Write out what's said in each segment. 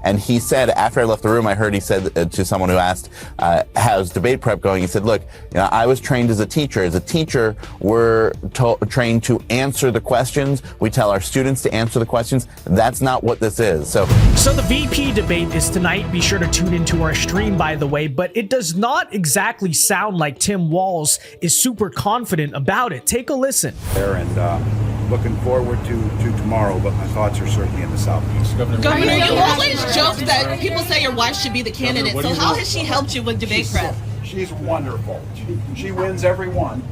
And he said, after I left the room, I heard he said to someone who asked, how's debate prep going? He said, look, I was trained as a teacher. As a teacher, we're trained to answer the questions. We tell our students to answer the questions. That's not what this is. So the VP debate is tonight. Be sure to tune into our stream, by the way, but it does not exactly sound like Tim Walz is super confident about it. Take a listen. And looking forward to tomorrow, but my thoughts are certainly in the Southeast. Governor, you always joke that people say your wife should be the candidate. So how has she helped you with debate prep? She's wonderful. She wins every one.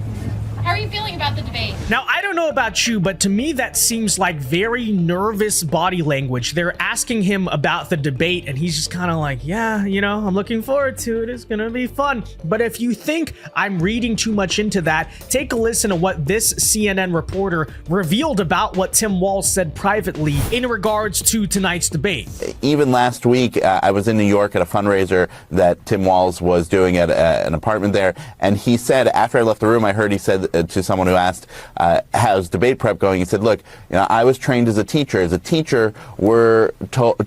How are you feeling about the debate? Now, I don't know about you, but to me, that seems like very nervous body language. They're asking him about the debate, and he's just kind of like, yeah, I'm looking forward to it. It's going to be fun. But if you think I'm reading too much into that, take a listen to what this CNN reporter revealed about what Tim Walz said privately in regards to tonight's debate. Even last week, I was in New York at a fundraiser that Tim Walz was doing at an apartment there, and he said, after I left the room, I heard he said to someone who asked, how's debate prep going? He said, look, I was trained as a teacher. As a teacher, we're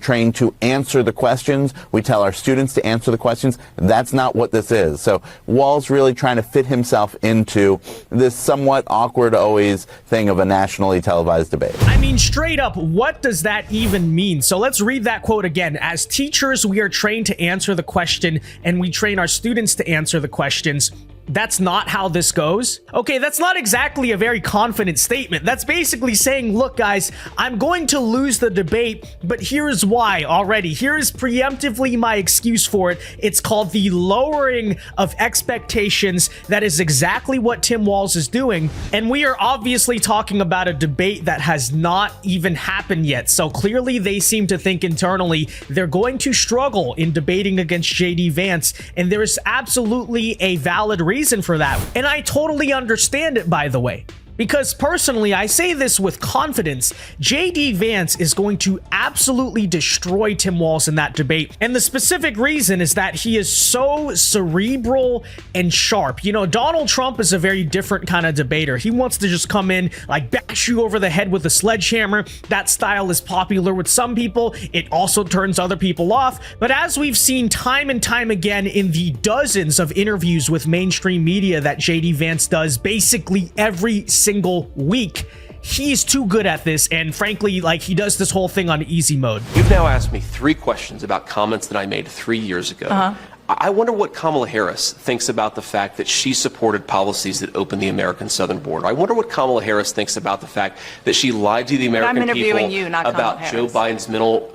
trained to answer the questions. We tell our students to answer the questions. That's not what this is. So Walz really trying to fit himself into this somewhat awkward always thing of a nationally televised debate. I mean, straight up, what does that even mean? So let's read that quote again. As teachers, we are trained to answer the question, and we train our students to answer the questions. That's not how this goes. Okay, that's not exactly a very confident statement. That's basically saying, look, guys, I'm going to lose the debate, but here's why already. Here is preemptively my excuse for it. It's called the lowering of expectations. That is exactly what Tim Walz is doing. And we are obviously talking about a debate that has not even happened yet. So clearly they seem to think internally they're going to struggle in debating against JD Vance. And there is absolutely a valid reason for that. And I totally understand it, by the way. Because personally, I say this with confidence, JD Vance is going to absolutely destroy Tim Walz in that debate. And the specific reason is that he is so cerebral and sharp. Donald Trump is a very different kind of debater. He wants to just come in, like bash you over the head with a sledgehammer. That style is popular with some people. It also turns other people off. But as we've seen time and time again in the dozens of interviews with mainstream media that JD Vance does basically every single week, he's too good at this, and frankly, he does this whole thing on easy mode. You've now asked me 3 questions about comments that I made 3 years ago. I wonder what Kamala Harris thinks about the fact that she supported policies that open the American southern border. I wonder what Kamala Harris thinks about the fact that she lied to the American people about Joe Biden's middle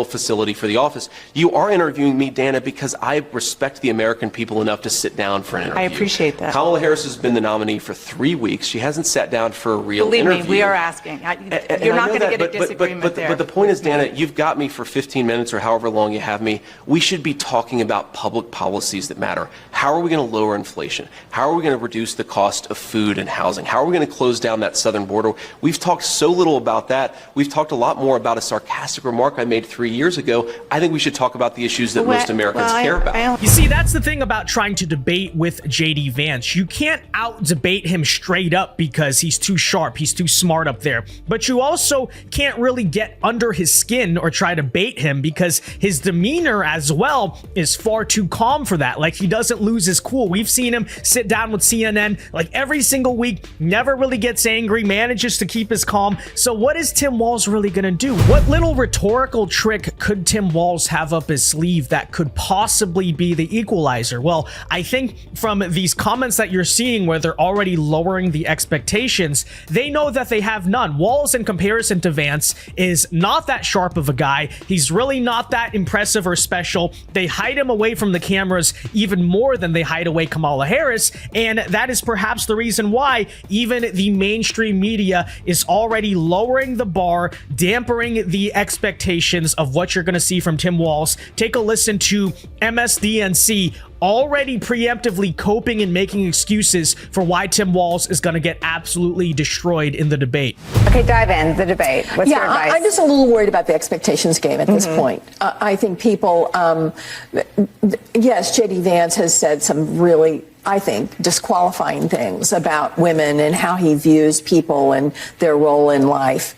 facility for the office. You are interviewing me, Dana, because I respect the American people enough to sit down for an interview. I appreciate that. Kamala Harris has been the nominee for 3 weeks. She hasn't sat down for a real interview. Believe me, we are asking. You're not going to get a disagreement there. But the point is, Dana, you've got me for 15 minutes or however long you have me. We should be talking about public policies that matter. How are we going to lower inflation? How are we going to reduce the cost of food and housing? How are we going to close down that southern border? We've talked so little about that. We've talked a lot more about a sarcastic remark I made 3 years ago. I think we should talk about the issues that most Americans care about. You see, that's the thing about trying to debate with JD Vance. You can't out-debate him straight up because he's too sharp, he's too smart up there. But you also can't really get under his skin or try to bait him because his demeanor as well is far too calm for that. He doesn't lose his cool. We've seen him sit down with CNN every single week, never really gets angry, manages to keep his calm. So what is Tim Walz really gonna do? What little rhetorical trick could Tim Walz have up his sleeve that could possibly be the equalizer? Well, I think from these comments that you're seeing where they're already lowering the expectations, they know that they have none. Walz, in comparison to Vance, is not that sharp of a guy. He's really not that impressive or special. They hide him away from the cameras even more than they hide away Kamala Harris, and that is perhaps the reason why even the mainstream media is already lowering the bar, dampering the expectations of what you're going to see from Tim Walz. Take a listen to MSDNC already preemptively coping and making excuses for why Tim Walz is going to get absolutely destroyed in the debate. Okay, dive in the debate. What's your advice? I'm just a little worried about the expectations game at this point. I think people, yes, JD Vance has said some really, I think, disqualifying things about women and how he views people and their role in life.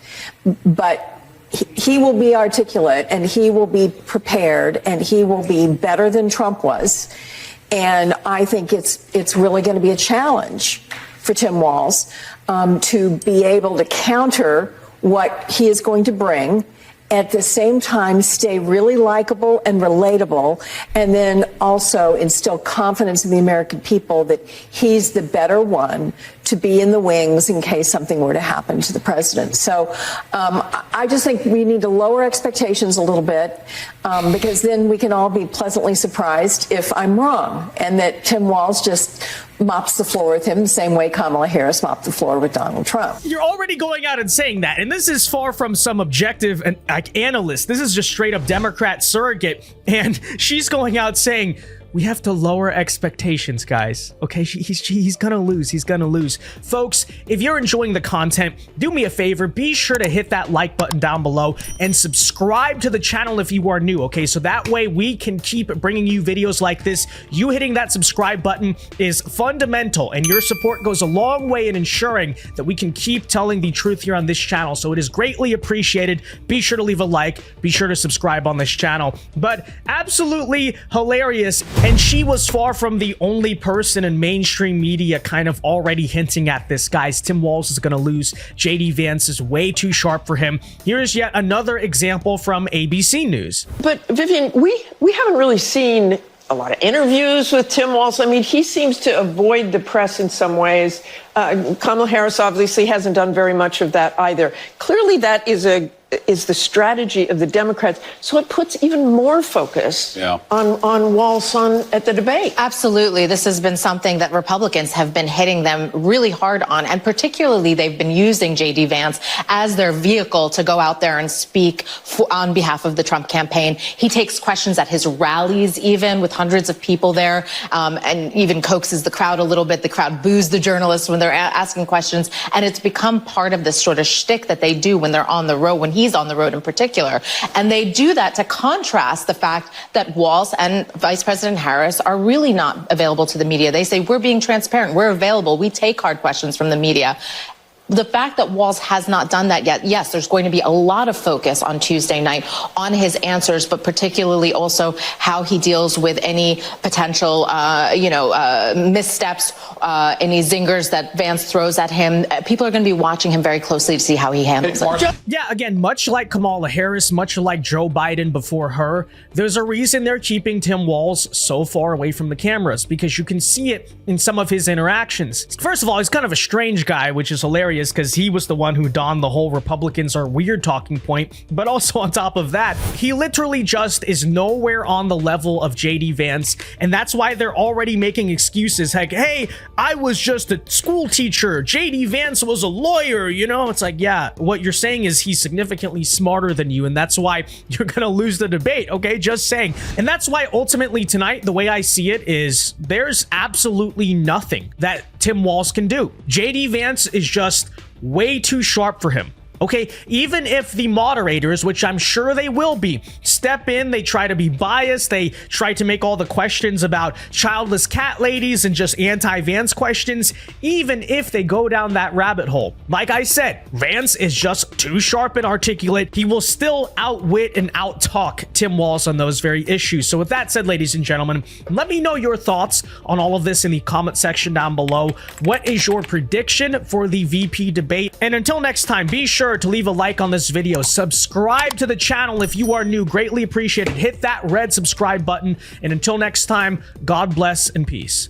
But he will be articulate, and he will be prepared, and he will be better than Trump was. And I think it's really going to be a challenge for Tim Walz to be able to counter what he is going to bring, at the same time stay really likable and relatable, and then also instill confidence in the American people that he's the better one to be in the wings in case something were to happen to the president. So I just think we need to lower expectations a little bit, because then we can all be pleasantly surprised if I'm wrong and that Tim Walz just mops the floor with him the same way Kamala Harris mopped the floor with Donald Trump. You're already going out and saying that, and this is far from some objective and analyst. This is just straight up Democrat surrogate, and she's going out saying, we have to lower expectations, guys. Okay, he's gonna lose. He's gonna lose. Folks, if you're enjoying the content, do me a favor. Be sure to hit that like button down below and subscribe to the channel if you are new, okay? So that way we can keep bringing you videos like this. You hitting that subscribe button is fundamental, and your support goes a long way in ensuring that we can keep telling the truth here on this channel. So it is greatly appreciated. Be sure to leave a like. Be sure to subscribe on this channel. But absolutely hilarious. And she was far from the only person in mainstream media kind of already hinting at this, guys. Tim Walz is going to lose. JD Vance is way too sharp for him. Here's yet another example from ABC News. But Vivian, we haven't really seen a lot of interviews with Tim Walz. I mean, he seems to avoid the press in some ways. Kamala Harris obviously hasn't done very much of that either. Clearly, that is the strategy of the Democrats. So it puts even more focus on Walz at the debate. Absolutely. This has been something that Republicans have been hitting them really hard on. And particularly, they've been using JD Vance as their vehicle to go out there and speak on behalf of the Trump campaign. He takes questions at his rallies, even with hundreds of people there, and even coaxes the crowd a little bit. The crowd boos the journalists when they're asking questions. And it's become part of this sort of shtick that they do when they're on the road, when he's on the road in particular. And they do that to contrast the fact that Walz and Vice President Harris are really not available to the media. They say, we're being transparent, we're available, we take hard questions from the media. The fact that Walz has not done that yet, yes, there's going to be a lot of focus on Tuesday night on his answers, but particularly also how he deals with any potential, missteps, any zingers that Vance throws at him. People are going to be watching him very closely to see how he handles it. Yeah, again, much like Kamala Harris, much like Joe Biden before her, there's a reason they're keeping Tim Walz so far away from the cameras, because you can see it in some of his interactions. First of all, he's kind of a strange guy, which is hilarious, because he was the one who donned the whole Republicans are weird talking point. But also on top of that, he literally just is nowhere on the level of JD Vance, and that's why they're already making excuses like, hey, I was just a school teacher, JD Vance was a lawyer, you know? It's like, yeah, what you're saying is he's significantly smarter than you, and that's why you're gonna lose the debate, okay? Just saying. And that's why ultimately tonight, the way I see it is there's absolutely nothing that Tim Walz can do. JD Vance is just way too sharp for him. Okay, even if the moderators, which I'm sure they will be, step in, they try to be biased, they try to make all the questions about childless cat ladies and just anti-Vance questions, even if they go down that rabbit hole. Like I said, Vance is just too sharp and articulate. He will still outwit and out-talk Tim Walz on those very issues. So with that said, ladies and gentlemen, let me know your thoughts on all of this in the comment section down below. What is your prediction for the VP debate? And until next time, be sure to leave a like on this video, subscribe to the channel if you are new, greatly appreciated, hit that red subscribe button, and until next time, God bless and peace.